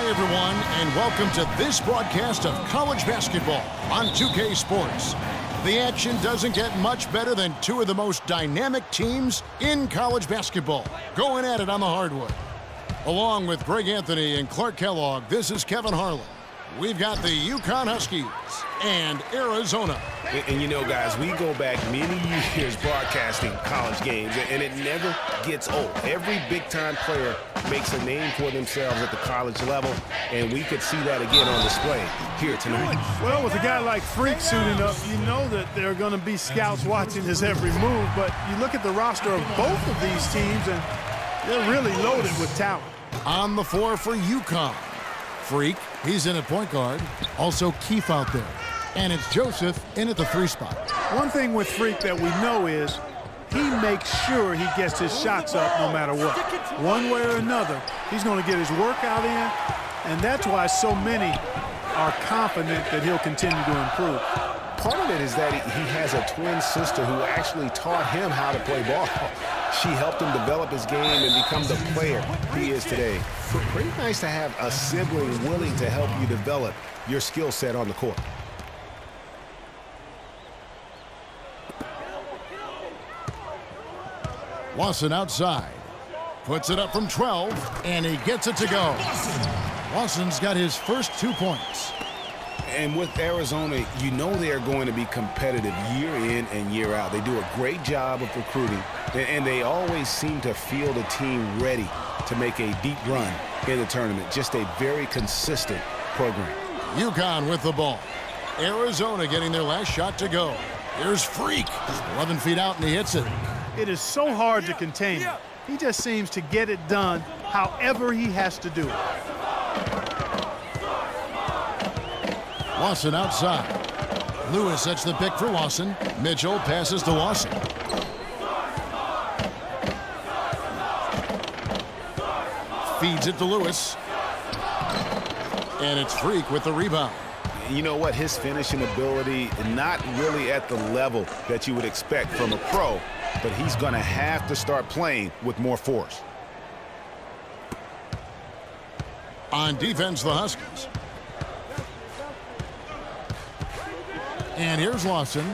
Hi, everyone, and welcome to this broadcast of college basketball on 2K Sports. The action doesn't get much better than two of the most dynamic teams in college basketball going at it on the hardwood. Along with Greg Anthony and Clark Kellogg, this is Kevin Harlan. We've got the UConn Huskies and Arizona. And you know, guys, we go back many years broadcasting college games, and it never gets old. Every big-time player makes a name for themselves at the college level, and we could see that again on display here tonight. Well, with a guy like Freak suiting up, you know that there are going to be scouts watching his every move, but you look at the roster of both of these teams, and they're really loaded with talent. On the floor for UConn, Freak, he's in at point guard. Also Keefe out there. And it's Joseph in at the 3 spot. One thing with Freak that we know is he makes sure he gets his shots up no matter what. One way or another, he's going to get his workout in, and that's why so many are confident that he'll continue to improve. Part of it is that he has a twin sister who actually taught him how to play ball. She helped him develop his game and become the player he is today. Pretty nice to have a sibling willing to help you develop your skill set on the court. Lawson outside. Puts it up from 12, and he gets it to go. Lawson's got his first 2 points. And with Arizona, you know they are going to be competitive year in and year out. They do a great job of recruiting, and they always seem to field a team ready to make a deep run in the tournament. Just a very consistent program. UConn with the ball. Arizona getting their last shot to go. Here's Freak. 11 feet out, and he hits it. It is so hard to contain him. He just seems to get it done however he has to do it. Lawson outside. Lewis sets the pick for Lawson. Mitchell passes to Lawson. Feeds it to Lewis. And it's Freak with the rebound. You know what? His finishing ability, not really at the level that you would expect from a pro, but he's going to have to start playing with more force. On defense, the Huskies. And here's Lawson.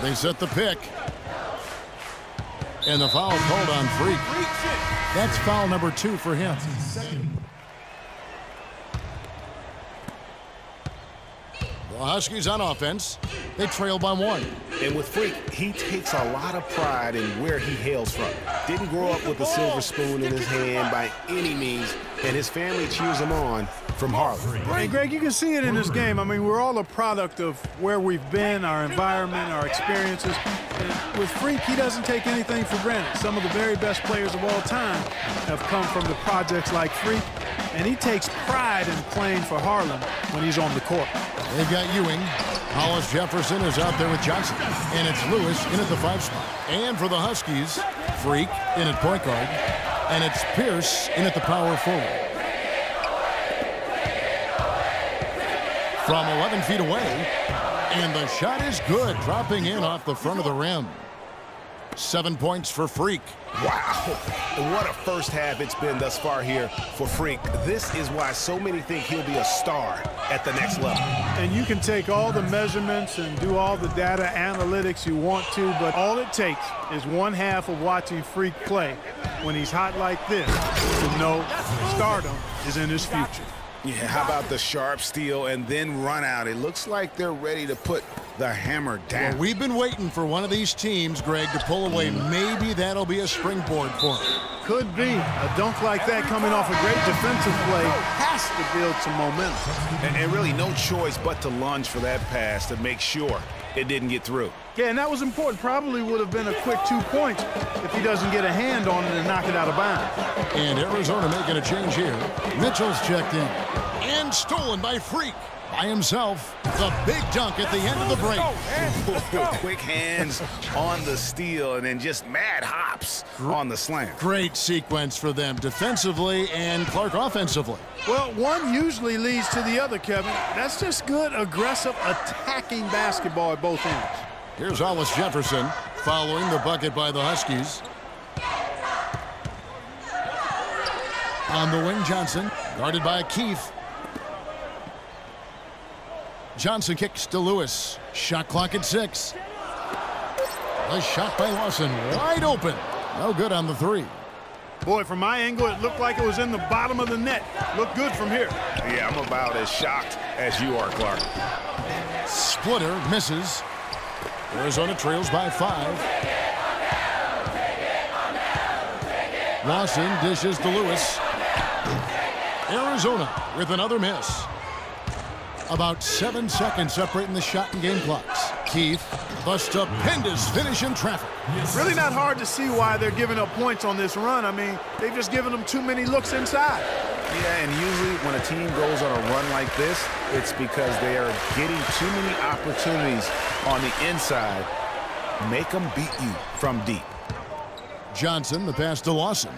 They set the pick. And the foul called on Freak. That's foul number 2 for him. The Huskies on offense. They trail by 1. And with Freak, he takes a lot of pride in where he hails from. Didn't grow up with a silver spoon in his hand by any means, and his family cheers him on from Harlem. Hey, Greg, you can see it in this game. I mean, we're all a product of where we've been, our environment, our experiences. And with Freak, he doesn't take anything for granted. Some of the very best players of all time have come from the projects like Freak, and he takes pride in playing for Harlem when he's on the court. They've got Ewing. Hollis Jefferson is out there with Johnson. And it's Lewis in at the 5 spot. And for the Huskies, Freak in at point guard. And it's Pierce in at the power forward. From 11 feet away. And the shot is good, dropping in off the front of the rim. 7 points for Freak. Wow. And what a first half it's been thus far here for Freak. This is why so many think he'll be a star at the next level. And you can take all the measurements and do all the data analytics you want to, but all it takes is one half of watching Freak play when he's hot like this to know stardom is in his future. Yeah, how about the sharp steal and then run out? It looks like they're ready to put the hammer down. Well, we've been waiting for one of these teams, Greg, to pull away. Maybe that'll be a springboard for him. Could be. A dunk like that coming off a great defensive play has to build some momentum. And really no choice but to lunge for that pass to make sure it didn't get through. Yeah, and that was important. Probably would have been a quick 2 points if he doesn't get a hand on it and knock it out of bounds. And Arizona making a change here. Mitchell's checked in. And stolen by Freak. By himself, the big dunk at the end of the break. Quick hands on the steal and then just mad hops on the slam. Great sequence for them defensively and Clark offensively. Well, one usually leads to the other, Kevin. That's just good, aggressive, attacking basketball at both ends. Here's Hollis Jefferson following the bucket by the Huskies. On the wing, Johnson, guarded by Keith. Johnson kicks to Lewis. Shot clock at 6. A shot by Lawson, wide open. No good on the 3. Boy, from my angle, it looked like it was in the bottom of the net. Looked good from here. Yeah, I'm about as shocked as you are, Clark. Splitter misses. Arizona trails by 5. Lawson dishes to Lewis. Arizona with another miss. About 7 seconds separating the shot and game clocks. Keith, the stupendous finish in traffic. Really not hard to see why they're giving up points on this run. I mean, they've just given them too many looks inside. Yeah, and usually when a team goes on a run like this, it's because they are getting too many opportunities on the inside. Make them beat you from deep. Johnson, the pass to Lawson.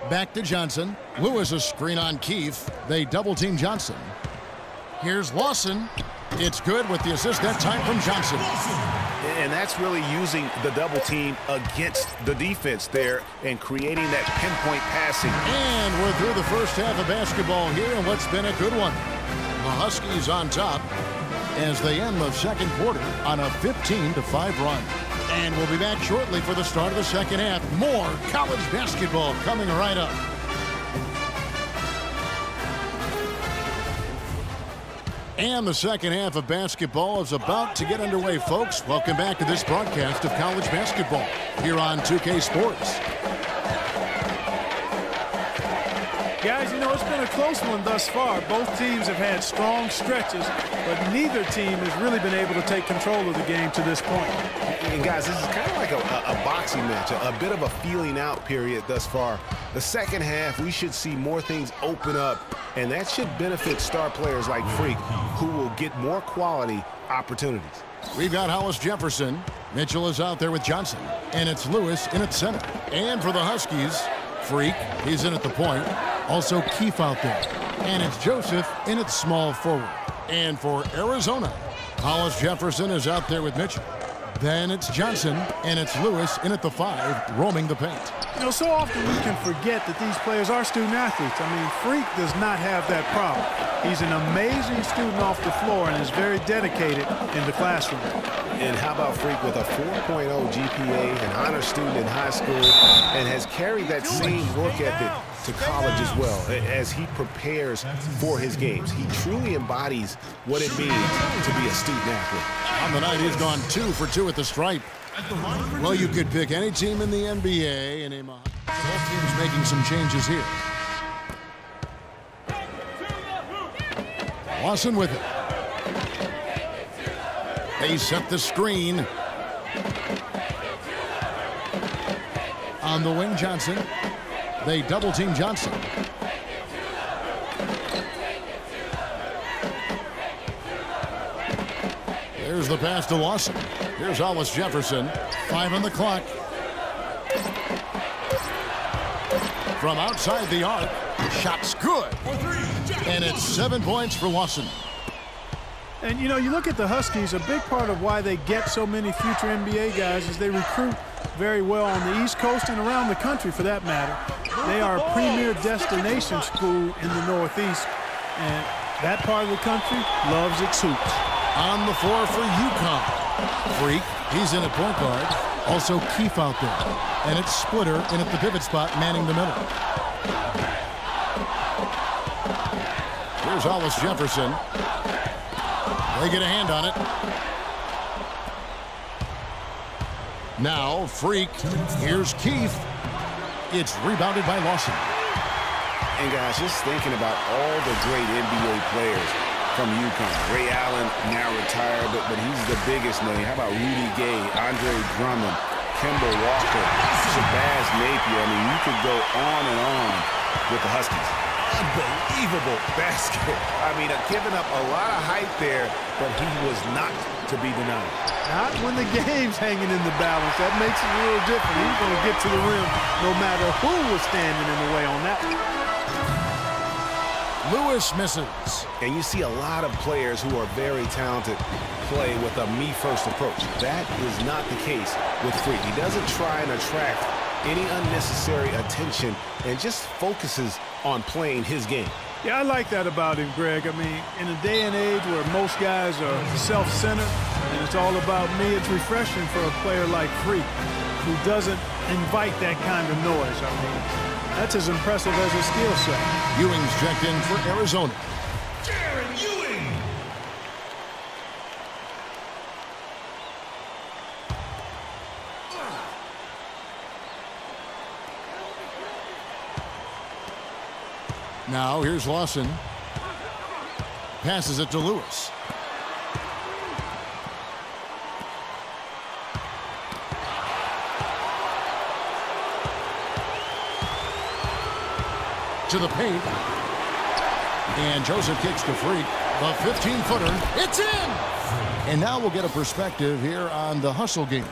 Back to Johnson. Lewis a screen on Keith. They double-team Johnson. Here's Lawson. It's good with the assist that time from Johnson. And that's really using the double team against the defense there and creating that pinpoint passing. And we're through the first half of basketball here in what's been a good one. The Huskies on top as they end the second quarter on a 15-5 run. And we'll be back shortly for the start of the second half. More college basketball coming right up. And the second half of basketball is about to get underway, folks. Welcome back to this broadcast of college basketball here on 2K Sports. Guys, you know, it's been a close one thus far. Both teams have had strong stretches, but neither team has really been able to take control of the game to this point. And guys, this is kind of like a boxing match, a bit of a feeling out period thus far. The second half, we should see more things open up, and that should benefit star players like Freak, who will get more quality opportunities. We've got Hollis Jefferson. Mitchell is out there with Johnson, and it's Lewis in at center. And for the Huskies, Freak, he's in at the point. Also Keith out there. And it's Joseph in at small forward. And for Arizona, Hollis Jefferson is out there with Mitchell. Then it's Johnson, and it's Lewis in at the 5, roaming the paint. You know, so often we can forget that these players are student athletes. I mean, Freak does not have that problem. He's an amazing student off the floor and is very dedicated in the classroom. And how about Freak with a 4.0 GPA, an honor student in high school, and has carried that same work ethic to college as well as he prepares for his games. He truly embodies what it means to be a student athlete. On the night, he's gone 2 for 2 at the stripe. Well, you could pick any team in the NBA and both teams making some changes here. Lawson with it. They set the screen. On the wing, Johnson. They double-team Johnson. There's the pass to Lawson. Here's Hollis Jefferson. 5 on the clock. From outside the arc. Shot's good. And it's 7 points for Lawson. And, you know, you look at the Huskies, a big part of why they get so many future NBA guys is they recruit very well on the East Coast and around the country, for that matter. They are a premier destination school in the Northeast, and that part of the country loves its hoops. On the floor for UConn. Freak, he's in at point guard. Also Keith out there. And it's Splitter in at the pivot spot, manning the middle. Here's Hollis Jefferson. They get a hand on it. Now, Freak. Here's Keith. It's rebounded by Lawson. And guys, just thinking about all the great NBA players from UConn. Ray Allen now retired, but he's the biggest name. How about Rudy Gay, Andre Drummond, Kemba Walker, Shabazz Napier? I mean, you could go on and on with the Huskies. Unbelievable basket. I mean, giving up a lot of height there, but he was not to be denied. Not when the game's hanging in the balance. That makes it real different. He's going to get to the rim no matter who was standing in the way on that one. Lewis misses. And you see a lot of players who are very talented play with a me-first approach. That is not the case with Freak. He doesn't try and attract any unnecessary attention and just focuses on playing his game. Yeah, I like that about him, Greg. I mean, in a day and age where most guys are self-centered and it's all about me, it's refreshing for a player like Freak who doesn't invite that kind of noise. I mean, that's as impressive as his skill set. Ewing's checked in for Arizona. Now here's Lawson. Passes it to Lewis. To the paint. And Joseph kicks to Freak. The 15-footer. It's in! And now we'll get a perspective here on the hustle game.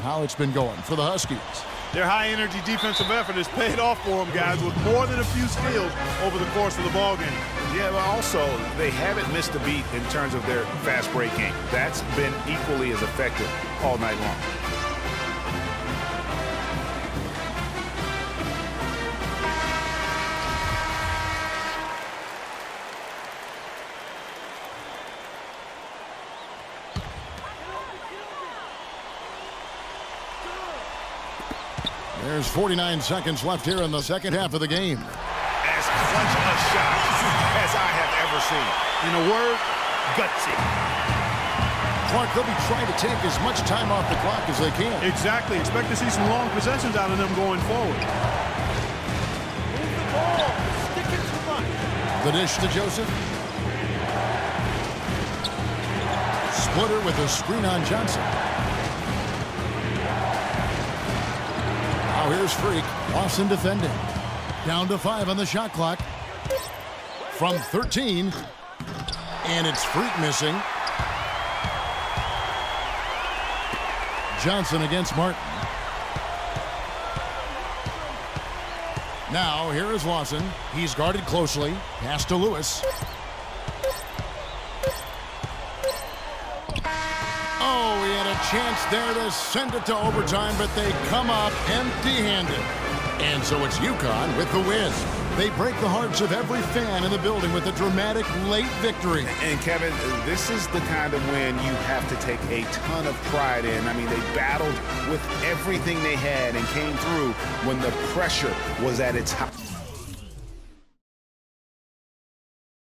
How it's been going for the Huskies. Their high-energy defensive effort has paid off for them, guys, with more than a few steals over the course of the ballgame. Yeah, but also, they haven't missed a beat in terms of their fast break game. That's been equally as effective all night long. There's 49 seconds left here in the second half of the game. As clutch a shot as I have ever seen. In a word, gutsy. Clark, they'll be trying to take as much time off the clock as they can. Exactly. Expect to see some long possessions out of them going forward. Move the ball. Stick it to run. The dish to Joseph. Splitter with a screen on Johnson. Now here's Freak. Lawson defending. Down to 5 on the shot clock. From 13. And it's Freak missing. Johnson against Martin. Now here is Lawson. He's guarded closely. Pass to Lewis. Oh, he had a chance there to send it to overtime, but they come up empty-handed. And so it's UConn with the win. They break the hearts of every fan in the building with a dramatic late victory. And Kevin, this is the kind of win you have to take a ton of pride in. I mean, they battled with everything they had and came through when the pressure was at its height.